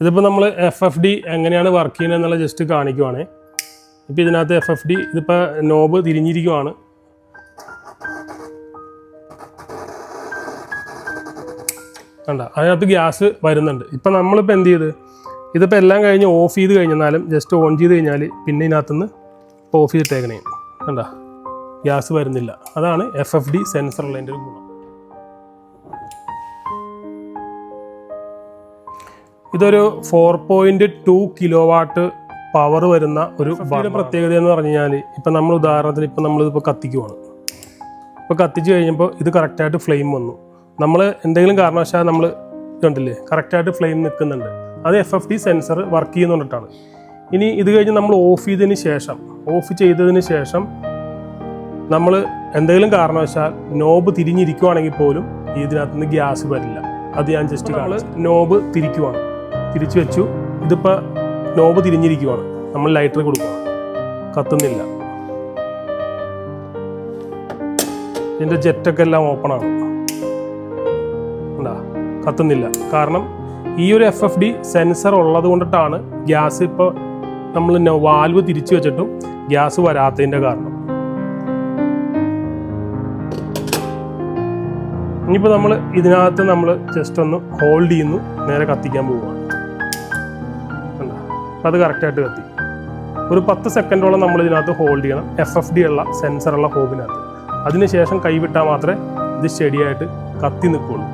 ഇതിപ്പോൾ നമ്മൾ FFD എങ്ങനെയാണ് വർക്ക് ചെയ്യുന്നത് എന്നുള്ള ജസ്റ്റ് കാണിക്കുവാണ്. ഇപ്പോൾ ഇതിനകത്ത് FFD ഇതിപ്പോൾ നോബ് തിരിഞ്ഞിരിക്കുവാണ്. കണ്ട അതിനകത്ത് ഗ്യാസ് വരുന്നുണ്ട്. ഇപ്പം നമ്മളിപ്പോൾ എന്ത് ചെയ്ത് ഇതിപ്പോൾ എല്ലാം കഴിഞ്ഞ് ഓഫ് ചെയ്ത് കഴിഞ്ഞാലും ജസ്റ്റ് ഓൺ ചെയ്ത് കഴിഞ്ഞാൽ പിന്നെ ഇതിനകത്തുനിന്ന് ഓഫ് ചെയ്തിട്ടേക്കണേ. കണ്ട ഗ്യാസ് വരുന്നില്ല. അതാണ് FFD സെൻസറുള്ളതിൻ്റെ ഒരു ഗുണം. ഇതൊരു 4.2 കിലോവാട്ട് പവർ വരുന്ന ഒരു പ്രത്യേകത എന്ന് പറഞ്ഞു കഴിഞ്ഞാൽ ഇപ്പം നമ്മൾ ഉദാഹരണത്തിന് ഇപ്പം നമ്മളിതിപ്പോൾ കത്തിക്കുവാണ്. ഇപ്പോൾ കത്തിച്ച് കഴിഞ്ഞപ്പോൾ ഇത് കറക്റ്റായിട്ട് ഫ്ലെയിം വന്നു. നമ്മൾ എന്തെങ്കിലും കാരണവശാൽ നമ്മൾ കണ്ടില്ലേ കറക്റ്റായിട്ട് ഫ്ലെയിം നിൽക്കുന്നുണ്ട്. അത് FFD സെൻസർ വർക്ക് ചെയ്യുന്നുകൊണ്ടിട്ടാണ്. ഇനി ഇത് കഴിഞ്ഞ് നമ്മൾ ഓഫ് ചെയ്തതിന് ശേഷം നമ്മൾ എന്തെങ്കിലും കാരണവശാൽ നോബ് തിരിഞ്ഞിരിക്കുവാണെങ്കിൽ പോലും ഇതിനകത്തുനിന്ന് ഗ്യാസ് വരില്ല. അത് ഞാൻ ജസ്റ്റ് നമ്മൾ നോബ് തിരിച്ചു വെച്ചു. ഇതിപ്പോൾ നോബ് തിരിഞ്ഞിരിക്കുവാണ്. നമ്മൾ ലൈറ്റർ കൊടുക്കുകയാണ്, കത്തുന്നില്ല. ഇതിൻ്റെ ജെറ്റൊക്കെ എല്ലാം ഓപ്പണാണ്, കത്തുന്നില്ല. കാരണം ഈ ഒരു FFD സെൻസർ ഉള്ളത് കൊണ്ടിട്ടാണ് ഗ്യാസ് ഇപ്പോൾ നമ്മൾ വാൽവ് തിരിച്ചു വെച്ചിട്ടും ഗ്യാസ് വരാത്തതിൻ്റെ കാരണം. ഇനിയിപ്പോൾ നമ്മൾ ഇതിനകത്ത് നമ്മൾ ജസ്റ്റ് ഒന്ന് ഹോൾഡ് ചെയ്യുന്നു, നേരെ കത്തിക്കാൻ പോവുകയാണ്. അത് കറക്റ്റായിട്ട് കത്തി. ഒരു 10 സെക്കൻഡോളം നമ്മൾ ഇതിനകത്ത് ഹോൾഡ് ചെയ്യണം, FFD ഉള്ള സെൻസറുള്ള ഹോബിനകത്ത്. അതിനുശേഷം കൈവിട്ടാൽ മാത്രമേ ഇത് സ്റ്റഡിയായിട്ട് കത്തി നിൽക്കുള്ളൂ.